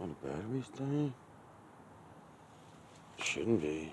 Oh, the battery's dying? Shouldn't be.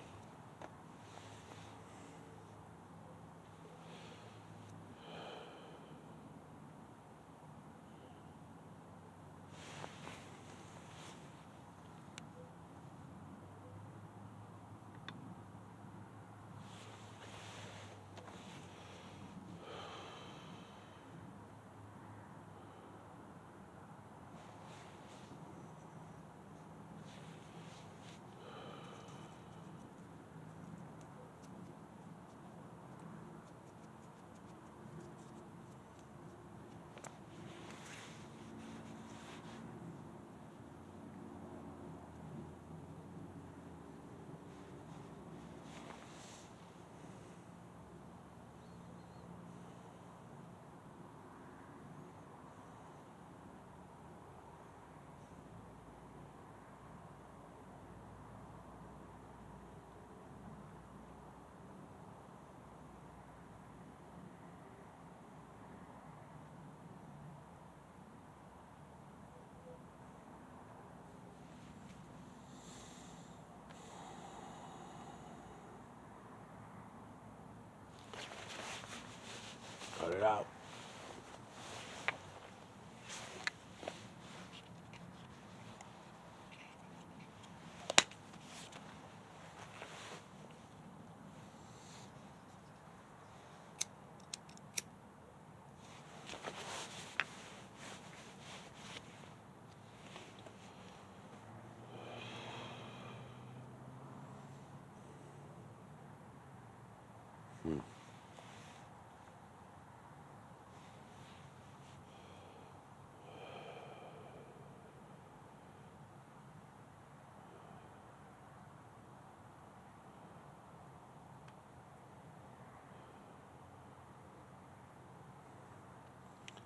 Cut it out.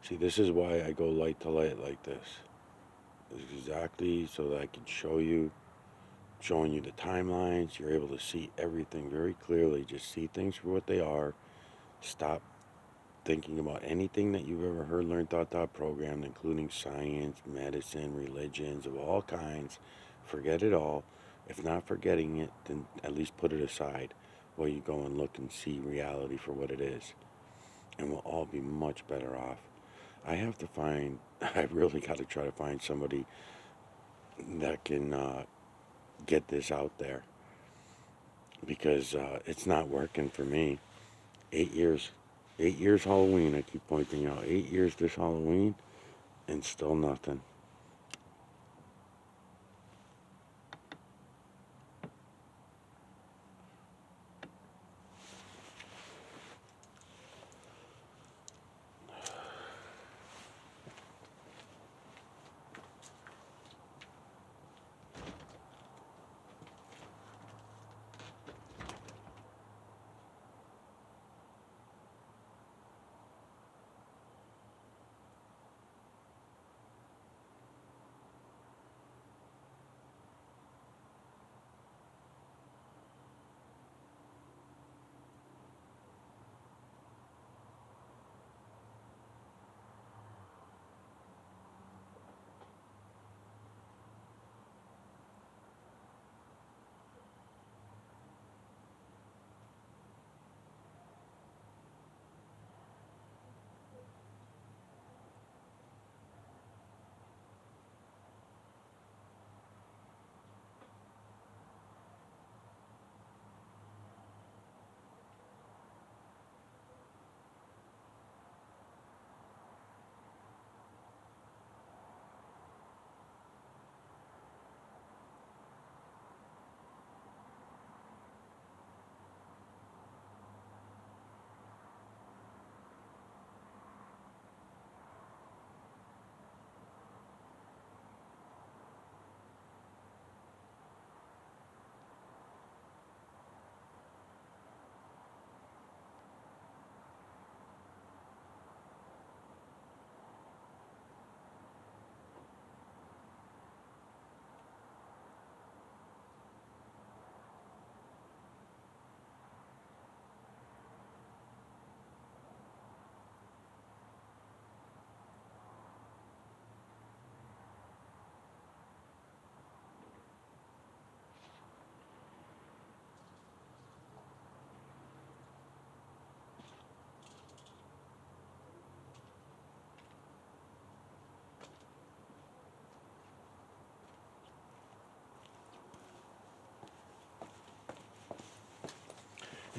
See, this is why I go light to light like this. It's exactly so that I can showing you the timelines. You're able to see everything very clearly. Just see things for what they are. Stop thinking about anything that you've ever heard, learned, thought, programmed, including science, medicine, religions of all kinds. Forget it all. If not forgetting it, then at least put it aside while you go and look and see reality for what it is. And we'll all be much better off. I really got to try to find somebody that can get this out there because it's not working for me. 8 years, 8 years Halloween, I keep pointing out. 8 years this Halloween, and still nothing.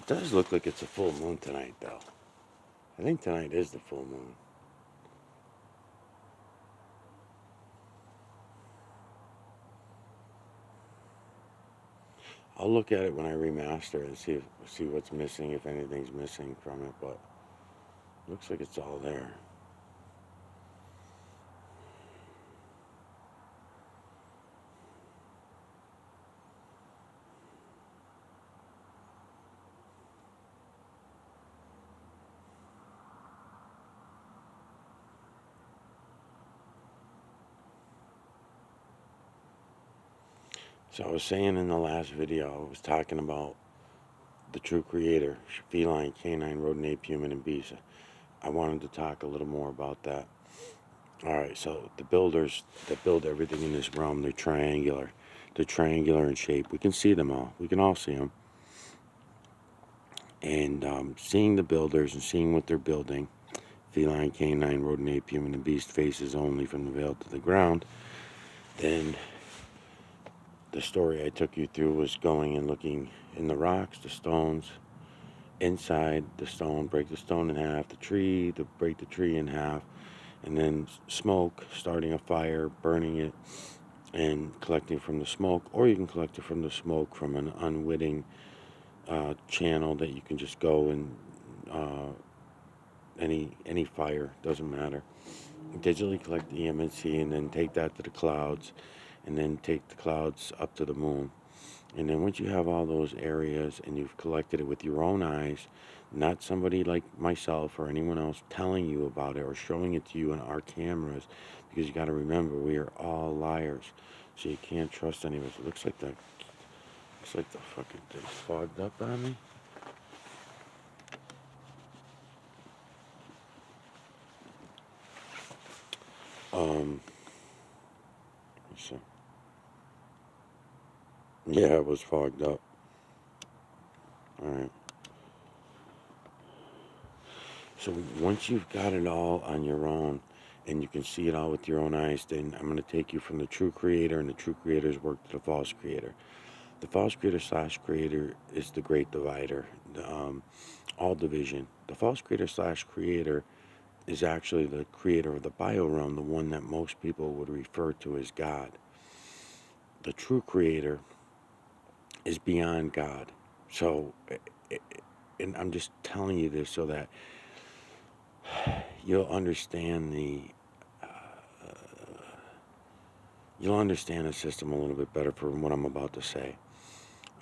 It does look like it's a full moon tonight, though. I think tonight is the full moon. I'll look at it when I remaster and see what's missing, if anything's missing from it, but looks like it's all there. So I was saying in the last video, I was talking about the true creator, feline, canine, rodent, ape, human, and beast. I wanted to talk a little more about that. All right, so the builders that build everything in this realm, they're triangular. They're triangular in shape. We can see them all. We can all see them. And seeing the builders and seeing what they're building, feline, canine, rodent, ape, human, and beast, faces only from the veil to the ground, then the story I took you through was going and looking in the rocks, the stones, inside the stone, break the stone in half, the tree, break the tree in half, and then smoke, starting a fire, burning it, and collecting from the smoke, or you can collect it from the smoke from an unwitting channel that you can just go and any fire, doesn't matter. Digitally collect the EMC and then take that to the clouds, and then take the clouds up to the moon. And then once you have all those areas and you've collected it with your own eyes, not somebody like myself or anyone else telling you about it or showing it to you on our cameras, because you got to remember, we are all liars, so you can't trust any of us. It looks like the fucking thing's fogged up on me. So yeah, it was fogged up. All right. So once you've got it all on your own and you can see it all with your own eyes, then I'm going to take you from the true creator and the true creator's work to the false creator. The false creator slash creator is the great divider, all division. The false creator slash creator is actually the creator of the bio realm, the one that most people would refer to as God. The true creator is beyond God. So, and I'm just telling you this so that you'll understand you'll understand the system a little bit better from what I'm about to say.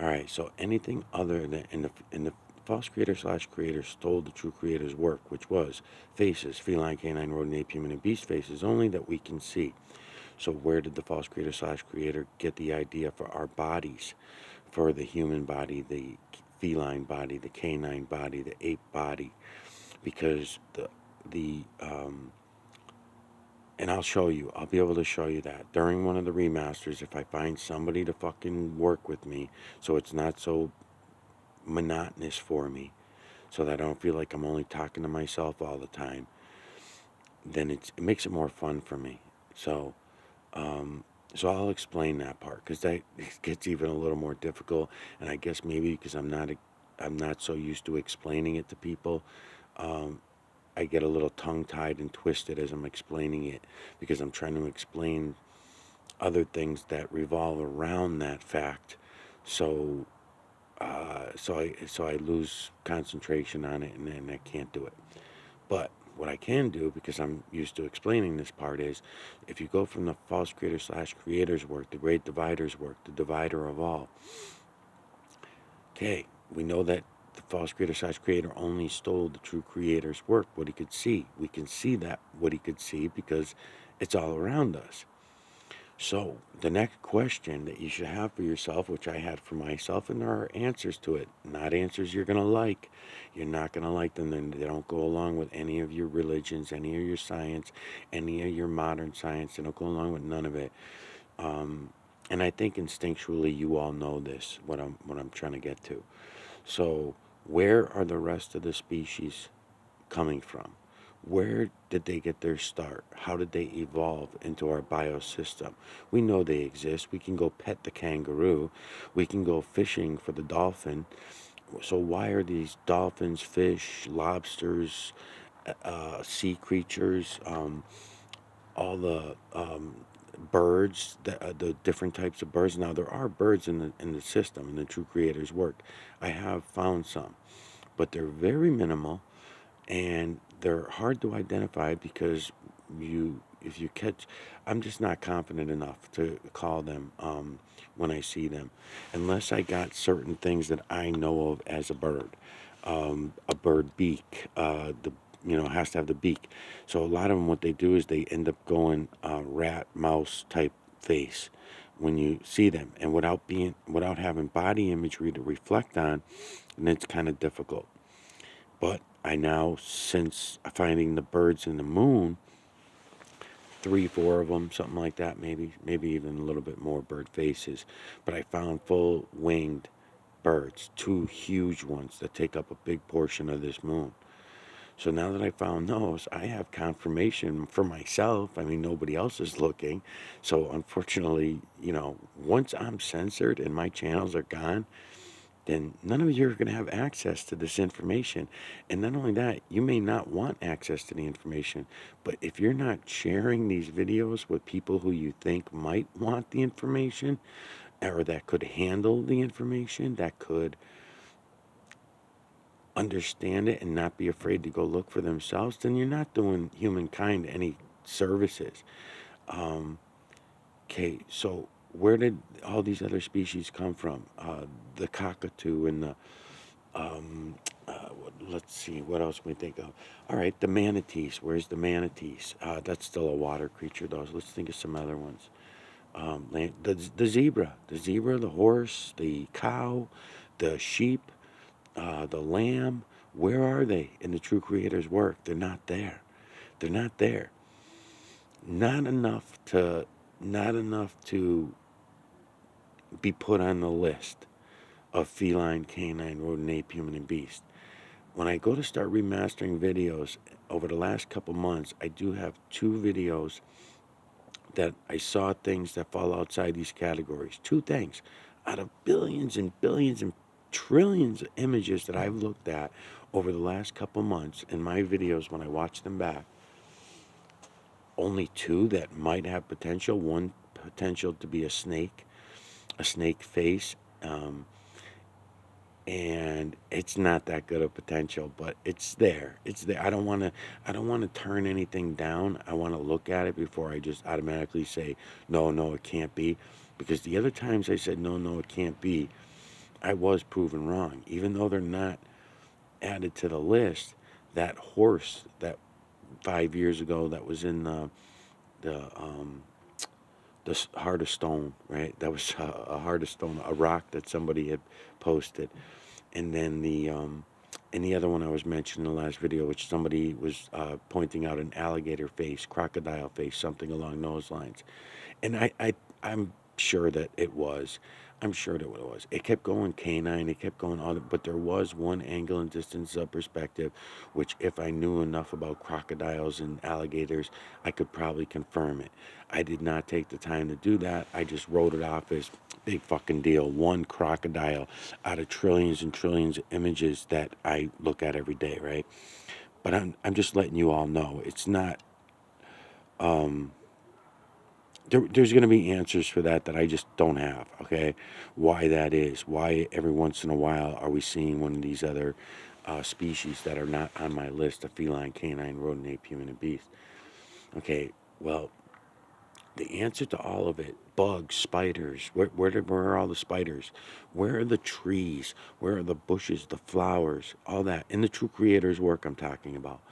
All right, so anything other than in the false creator slash creator stole the true creator's work, which was faces, feline, canine, rodent, ape, human, and beast faces only that we can see. So where did the false creator slash creator get the idea for our bodies, for the human body, the feline body, the canine body, the ape body? Because and I'll show you. I'll be able to show you that during one of the remasters if I find somebody to fucking work with me, so it's not so monotonous for me, so that I don't feel like I'm only talking to myself all the time. Then it makes it more fun for me. So, so I'll explain that part, because that gets even a little more difficult. And I guess maybe because I'm not so used to explaining it to people. I get a little tongue-tied and twisted as I'm explaining it, because I'm trying to explain other things that revolve around that fact. So, so I lose concentration on it, and then I can't do it. But what I can do, because I'm used to explaining this part, is if you go from the false creator slash creator's work, the great divider's work, the divider of all. Okay, we know that the false creator slash creator only stole the true creator's work, what he could see. We can see that, what he could see, because it's all around us. So the next question that you should have for yourself, which I had for myself, and there are answers to it, not answers you're going to like. You're not going to like them, and they don't go along with any of your religions, any of your science, any of your modern science. They don't go along with none of it. And I think instinctually you all know this, what I'm trying to get to. So where are the rest of the species coming from? Where did they get their start? How did they evolve into our biosystem? We know they exist. We can go pet the kangaroo. We can go fishing for the dolphin. So why are these dolphins, fish, lobsters, sea creatures, all the birds, the different types of birds? Now there are birds in the system in the True Creator's work. I have found some, but they're very minimal and they're hard to identify because if you catch, I'm just not confident enough to call them when I see them, unless I got certain things that I know of as a bird beak, the has to have the beak. So a lot of them, what they do is they end up going rat mouse type face when you see them, and without having body imagery to reflect on, and it's kind of difficult. But I now, since finding the birds in the moon, three, four of them, something like that, maybe even a little bit more bird faces. But I found full winged birds, two huge ones that take up a big portion of this moon. So now that I found those, I have confirmation for myself. I mean, nobody else is looking. So unfortunately, once I'm censored and my channels are gone, then none of you are going to have access to this information. And not only that, you may not want access to the information, but if you're not sharing these videos with people who you think might want the information, or that could handle the information, that could understand it and not be afraid to go look for themselves, then you're not doing humankind any services. Okay, so where did all these other species come from? The cockatoo and the let's see, what else can we think of? All right, the manatees. Where's the manatees? That's still a water creature, though. So let's think of some other ones. The zebra, the horse, the cow, the sheep, the lamb. Where are they in the True Creator's work? They're not there. They're not there. Not enough to, not enough to be put on the list of feline, canine, rodent, ape, human, and beast. When I go to start remastering videos over the last couple months, I do have two videos that I saw things that fall outside these categories. Two things out of billions and billions and trillions of images that I've looked at over the last couple months in my videos when I watch them back. Only two that might have potential. One potential to be a snake face. And it's not that good of potential, but it's there. It's there. I don't want to turn anything down. I want to look at it before I just automatically say no, no, it can't be, because the other times I said no, no, it can't be, I was proven wrong. Even though they're not added to the list, that horse that 5 years ago that was in the heart of stone, right? That was a heart of stone, a rock that somebody had posted. And then the other one I was mentioning in the last video, which somebody was pointing out an alligator face, crocodile face, something along those lines. And I'm sure that it was. I'm sure that it was. It kept going canine. It kept going on. But there was one angle and distance of perspective, which if I knew enough about crocodiles and alligators, I could probably confirm it. I did not take the time to do that. I just wrote it off as big fucking deal. One crocodile out of trillions and trillions of images that I look at every day, right? But I'm just letting you all know it's not. There's going to be answers for that I just don't have, okay? Why that is. Why every once in a while are we seeing one of these other species that are not on my list of feline, canine, rodent, ape, human, and beast. Okay, well, the answer to all of it, bugs, spiders, where are all the spiders? Where are the trees? Where are the bushes, the flowers, all that? In the True Creator's work I'm talking about.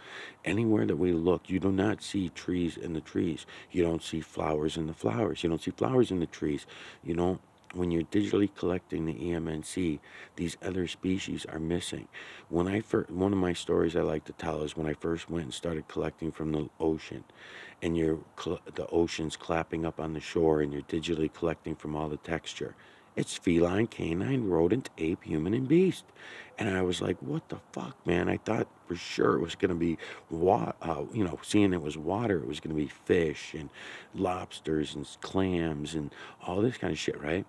Anywhere that we look, you do not see trees in the trees. You don't see flowers in the flowers. You don't see flowers in the trees. You don't, when you're digitally collecting the EMNC, these other species are missing. One of my stories I like to tell is when I first went and started collecting from the ocean, and the ocean's clapping up on the shore, and you're digitally collecting from all the texture. It's feline, canine, rodent, ape, human, and beast. And I was like, what the fuck, man? I thought for sure it was going to be, seeing it was water, it was going to be fish and lobsters and clams and all this kind of shit, right?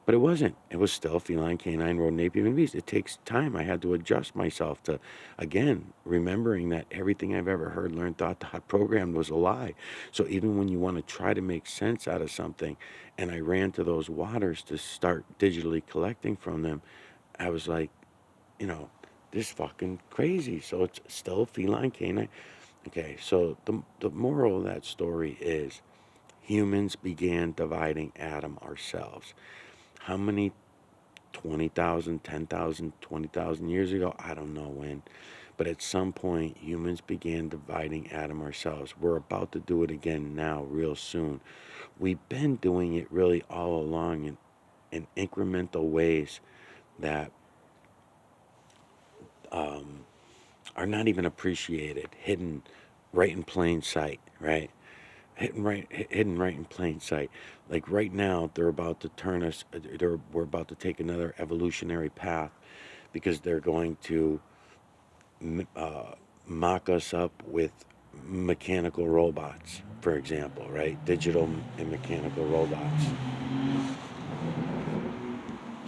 But it wasn't. It was still feline, canine, rodent, ape, human, beast. It takes time. I had to adjust myself to, again, remembering that everything I've ever heard, learned, thought, programmed was a lie. So even when you want to try to make sense out of something, and I ran to those waters to start digitally collecting from them, I was like, you know, this fucking crazy. So it's still feline, canine. Okay, so the moral of that story is humans began dividing Adam ourselves. How many 20,000, 10,000, 20,000 years ago? I don't know when. But at some point, humans began dividing Adam ourselves. We're about to do it again now, real soon. We've been doing it really all along in incremental ways that are not even appreciated, hidden right in plain sight, right? Hidden right in plain sight. Like right now, they're about to turn us. We're about to take another evolutionary path because they're going to mock us up with mechanical robots, for example, right? Digital and mechanical robots.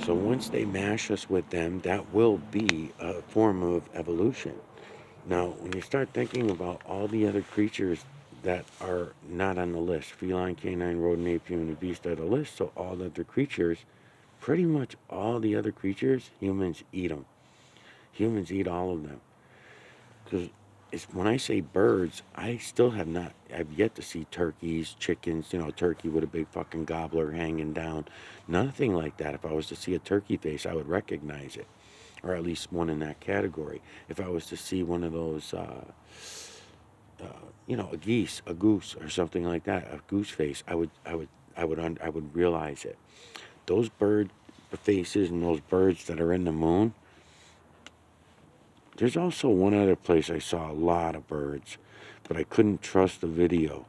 So once they mash us with them, that will be a form of evolution. Now, when you start thinking about all the other creatures that are not on the list, feline, canine, rodent, ape, human, beast are the list, so all the other creatures, pretty much all the other creatures, humans eat them. Humans eat all of them. Because when I say birds, I still I've yet to see turkeys, chickens, turkey with a big fucking gobbler hanging down. Nothing like that. If I was to see a turkey face, I would recognize it, or at least one in that category. If I was to see one of those, a goose or something like that, a goose face, I would realize it. Those bird faces and those birds that are in the moon. There's also one other place I saw a lot of birds, but I couldn't trust the video.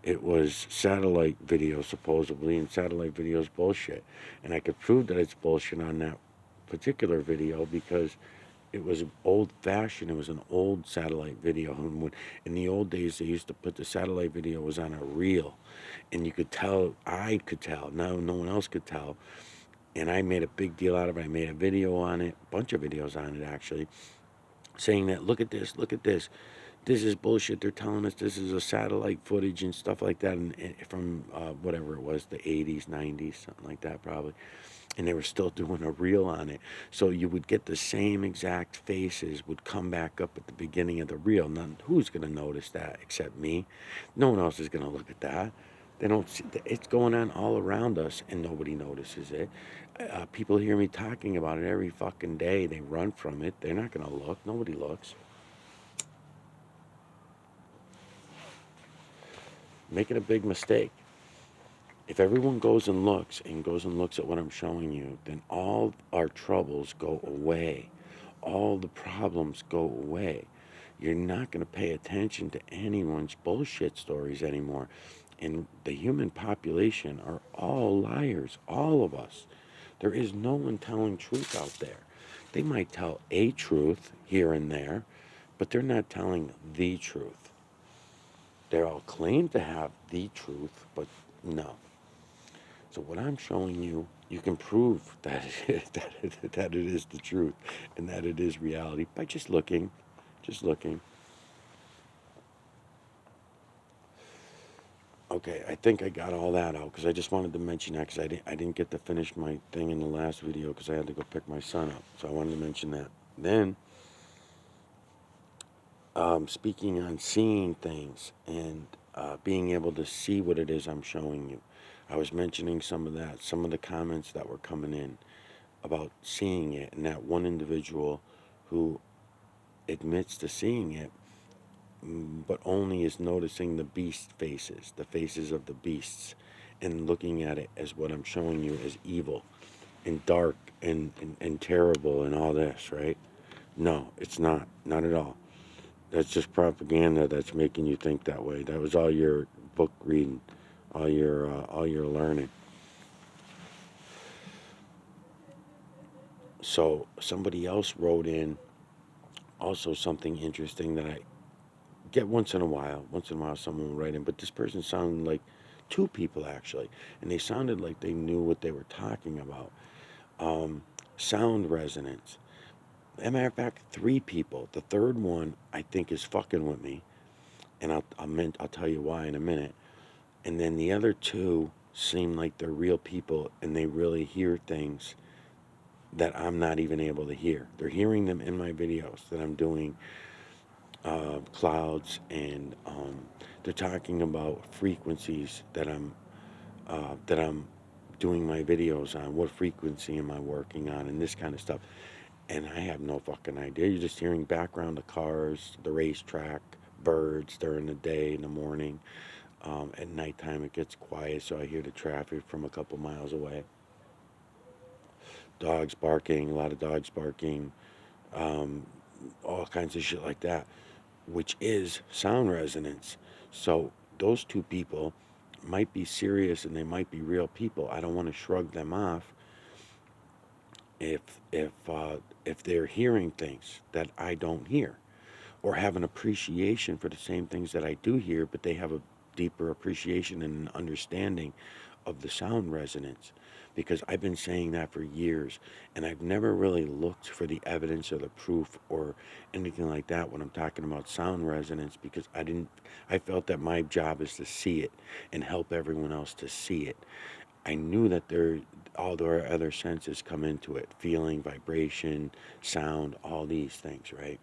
It was satellite video, supposedly, and satellite video is bullshit. And I could prove that it's bullshit on that particular video because it was old fashioned. It was an old satellite video. And in the old days, they used to put the satellite video was on a reel, and you could tell, I could tell, no one else could tell. And I made a big deal out of it. I made a video on it, a bunch of videos on it actually, saying that look at this is bullshit. They're telling us this is a satellite footage and stuff like that, and from whatever it was, the 80s, 90s, something like that probably. And they were still doing a reel on it, so you would get the same exact faces would come back up at the beginning of the reel. Now, who's going to notice that except me? No one else is going to look at that. They don't see it's going on all around us, and nobody notices it. People hear me talking about it every fucking day. They run from it. They're not going to look. Nobody looks. Making a big mistake. If everyone goes and looks at what I'm showing you, then all our troubles go away. All the problems go away. You're not going to pay attention to anyone's bullshit stories anymore. And the human population are all liars, all of us. There is no one telling truth out there. They might tell a truth here and there, but they're not telling the truth. They all claim to have the truth, but no. So what I'm showing you, you can prove that that it is the truth and that it is reality by just looking. Okay, I think I got all that out because I just wanted to mention that because I didn't get to finish my thing in the last video because I had to go pick my son up. So I wanted to mention that. Then, speaking on seeing things and being able to see what it is I'm showing you, I was mentioning some of that, some of the comments that were coming in about seeing it, and that one individual who admits to seeing it, but only is noticing the beast faces, the faces of the beasts, and looking at it as what I'm showing you as evil and dark and terrible and all this, right? No, it's not at all. That's just propaganda that's making you think that way. That was all your book reading, all your learning. So somebody else wrote in also something interesting that I get once in a while. Once in a while, someone will write in, but this person sounded like two people actually, and they sounded like they knew what they were talking about. Sound resonance. As a matter of fact, three people. The third one I think is fucking with me, and I'll tell you why in a minute. And then the other two seem like they're real people, and they really hear things that I'm not even able to hear. They're hearing them in my videos that I'm doing, clouds, and they're talking about frequencies that I'm doing my videos on. What frequency am I working on, and this kind of stuff. And I have no fucking idea. You're just hearing background of cars, the racetrack, birds during the day, in the morning. At nighttime, it gets quiet, so I hear the traffic from a couple miles away. Dogs barking, a lot of dogs barking, um, all kinds of shit like that, which is sound resonance. So those two people might be serious and they might be real people. I don't want to shrug them off if if if they're hearing things that I don't hear, or have an appreciation for the same things that I do hear, but they have a deeper appreciation and an understanding of the sound resonance. Because I've been saying that for years, and I've never really looked for the evidence or the proof or anything like that when I'm talking about sound resonance, because I felt that my job is to see it and help everyone else to see it. I knew that all their other senses come into it: feeling, vibration, sound, all these things, right?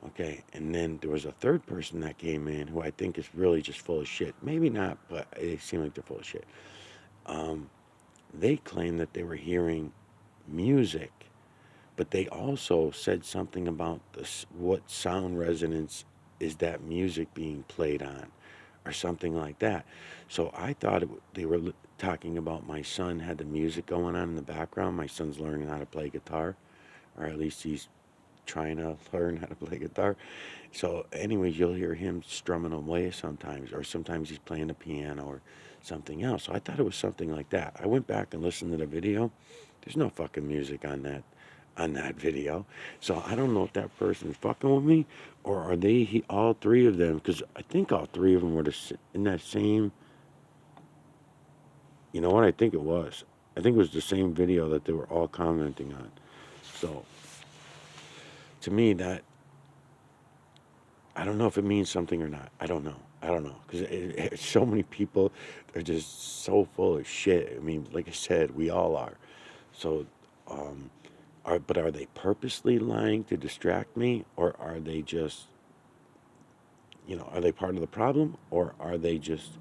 Okay, and then there was a third person that came in who I think is really just full of shit. Maybe not, but they seem like they're full of shit. Um, they claimed that they were hearing music, but they also said something about this: what sound resonance is that music being played on, or something like that. So I thought they were talking about my son had the music going on in the background. My son's learning how to play guitar, or at least he's trying to learn how to play guitar. So, anyways, you'll hear him strumming away sometimes, or sometimes he's playing the piano or something else. So I thought it was something like that. I went back and listened to the video. There's no fucking music on that video. So I don't know if that person's fucking with me, or are they all three of them? Because I think all three of them were in that same. You know what? I think it was. I think it was the same video that they were all commenting on. So to me, that I don't know if it means something or not. I don't know. I don't know, because so many people are just so full of shit. I mean, like I said, we all are. So, um, are they purposely lying to distract me, or are they just, are they part of the problem, or are they just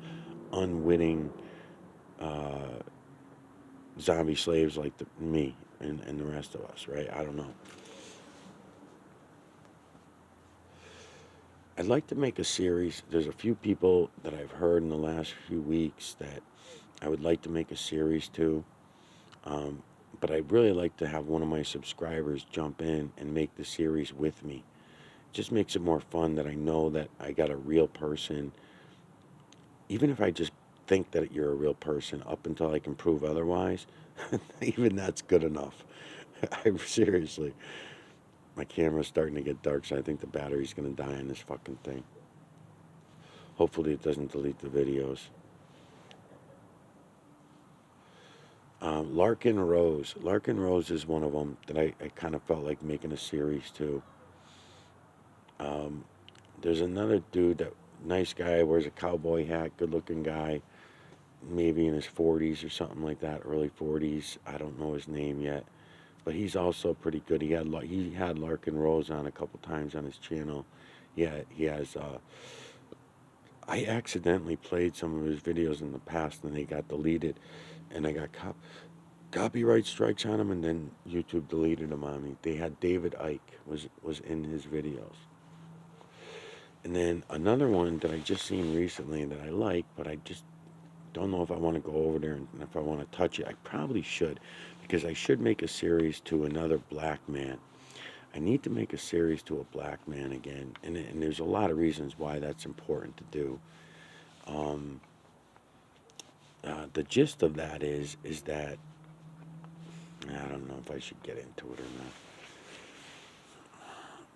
unwitting uh, zombie slaves like me and the rest of us, right? I don't know. I'd like to make a series. There's a few people that I've heard in the last few weeks that I would like to make a series to. Um, but I'd really like to have one of my subscribers jump in and make the series with me. It just makes it more fun that I know that I got a real person. Even if I just think that you're a real person up until I can prove otherwise, even that's good enough. Seriously. My camera's starting to get dark, so I think the battery's going to die on this fucking thing. Hopefully it doesn't delete the videos. Larkin Rose. Larkin Rose is one of them that I kind of felt like making a series to. There's another dude, that nice guy, wears a cowboy hat, good looking guy, maybe in his 40s or something like that, early 40s. I don't know his name yet, but he's also pretty good. He had Larkin Rose on a couple times on his channel. Yeah, he has. I accidentally played some of his videos in the past, and they got deleted, and I got copyright strikes on them, and then YouTube deleted them on me. They had David Icke was in his videos. And then another one that I just seen recently that I like, but I just don't know if I want to go over there and if I want to touch it. I probably should, because I should make a series to another black man. I need to make a series to a black man again, and there's a lot of reasons why that's important to do. Um, the gist of that is that I don't know if I should get into it or not.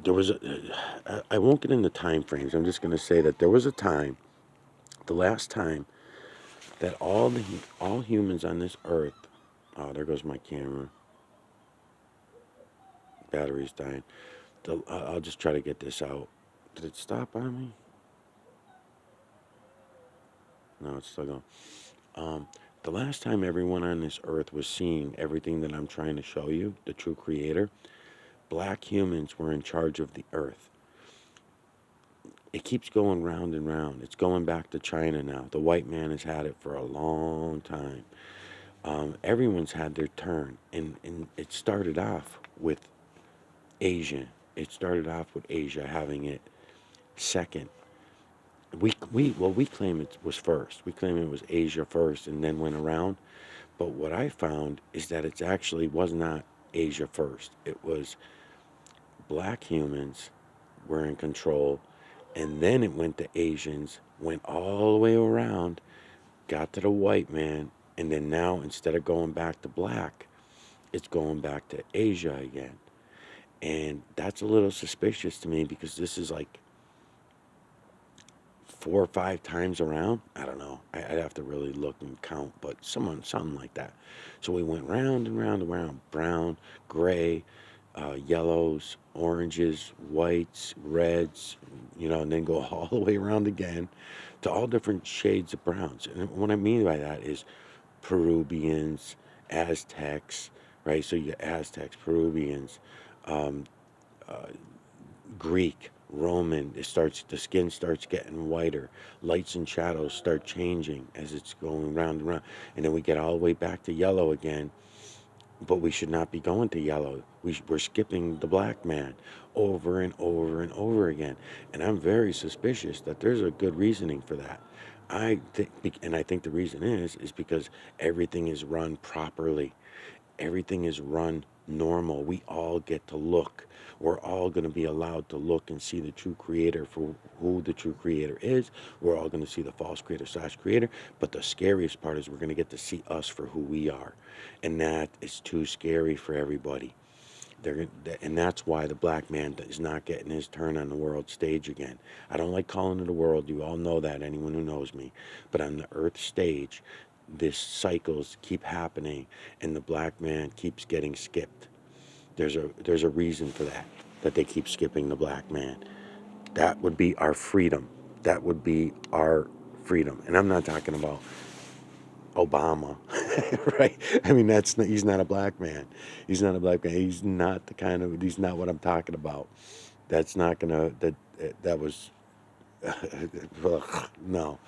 There was I won't get into time frames. I'm just going to say that there was a time, the last time that all humans on this earth. Oh, there goes my camera. Battery's dying. I'll just try to get this out. Did it stop on me? No, it's still going. Um, the last time everyone on this earth was seeing everything that I'm trying to show you, the true creator, black humans were in charge of the earth. It keeps going round and round. It's going back to China now. The white man has had it for a long time. Everyone's had their turn, and it started off with Asia. It started off with Asia having it second. We claim it was first. We claim it was Asia first, and then went around. But what I found is that it actually was not Asia first. It was black humans were in control, and then it went to Asians, went all the way around, got to the white man, and then now instead of going back to black, it's going back to Asia again. And that's a little suspicious to me because this is like 4 or 5 times around. I don't know. I'd have to really look and count, but something like that. So we went round and round and round. Brown, gray, yellows, oranges, whites, reds, and then go all the way around again to all different shades of browns. And what I mean by that is Peruvians, Aztecs, right? So you Aztecs, Peruvians, um, uh, Greek, Roman. The skin starts getting whiter. Lights and shadows start changing as it's going round and round. And then we get all the way back to yellow again. But we should not be going to yellow. We're skipping the black man over and over and over again. And I'm very suspicious that there's a good reasoning for that. And I think the reason is because everything is run properly. Everything is run normal. We all get to look. We're all going to be allowed to look and see the true creator for who the true creator is. We're all going to see the false creator / creator. But the scariest part is we're going to get to see us for who we are. And that is too scary for everybody. And that's why the black man is not getting his turn on the world stage again. I don't like calling it a world. You all know that, anyone who knows me. But on the earth stage, this cycles keep happening, and the black man keeps getting skipped. There's a reason for that they keep skipping the black man. That would be our freedom. That would be our freedom. And I'm not talking about Obama, right? I mean, he's not a black man. He's not a black man. He's not what I'm talking about. That's not gonna, that was, no.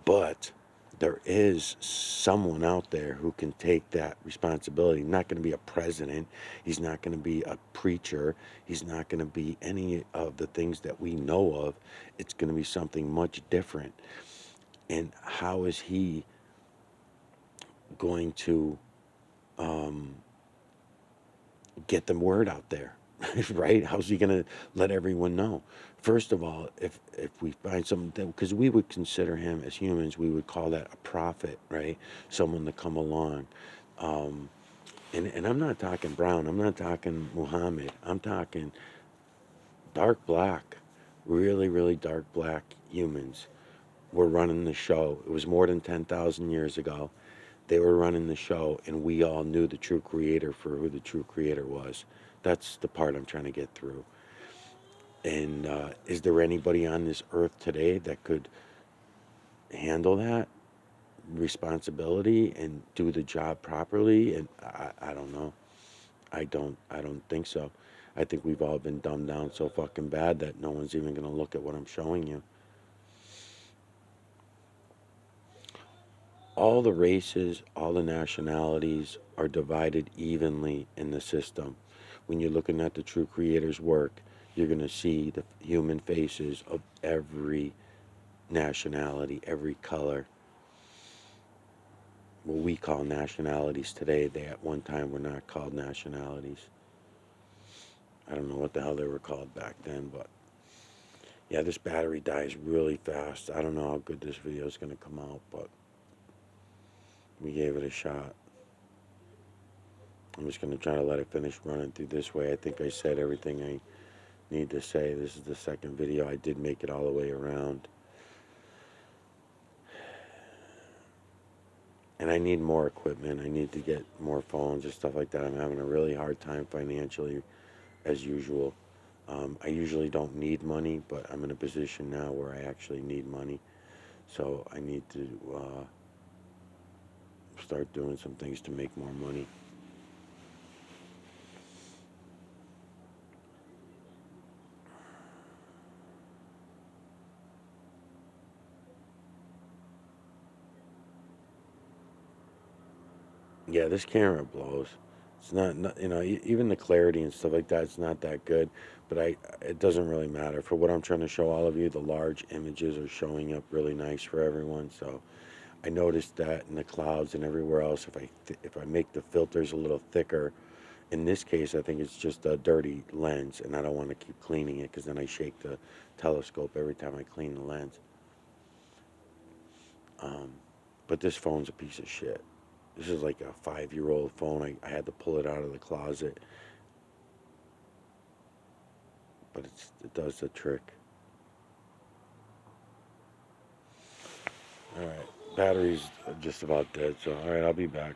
But there is someone out there who can take that responsibility. He's not going to be a president. He's not going to be a preacher. He's not going to be any of the things that we know of. It's going to be something much different. And how is he going to get the word out there? Right? How's he going to let everyone know? First of all, if we find something, because we would consider him as humans, we would call that a prophet, right? Someone to come along. Um, and I'm not talking brown. I'm not talking Muhammad. I'm talking dark black, really, really dark black humans were running the show. It was more than 10,000 years ago. They were running the show, and we all knew the true creator for who the true creator was. That's the part I'm trying to get through. And is there anybody on this earth today that could handle that responsibility and do the job properly? And I don't know. I don't think so. I think we've all been dumbed down so fucking bad that no one's even gonna look at what I'm showing you. All the races, all the nationalities are divided evenly in the system. When you're looking at the true creator's work, you're going to see the human faces of every nationality, every color. What we call nationalities today, they at one time were not called nationalities. I don't know what the hell they were called back then, but yeah, this battery dies really fast. I don't know how good this video is going to come out, but we gave it a shot. I'm just going to try to let it finish running through this way. I think I said everything I need to say. This is the second video. I did make it all the way around. And I need more equipment. I need to get more phones and stuff like that. I'm having a really hard time financially, as usual. I usually don't need money, but I'm in a position now where I actually need money. So I need to start doing some things to make more money. Yeah, this camera blows. It's not even the clarity and stuff like that. It's not that good, but it doesn't really matter for what I'm trying to show all of you. The large images are showing up really nice for everyone. So I noticed that in the clouds and everywhere else, if I make the filters a little thicker, in this case, I think it's just a dirty lens, and I don't want to keep cleaning it because then I shake the telescope every time I clean the lens. Um, but this phone's a piece of shit. This is like a 5-year-old phone. I had to pull it out of the closet, but it does the trick. All right, battery's just about dead, so all right, I'll be back.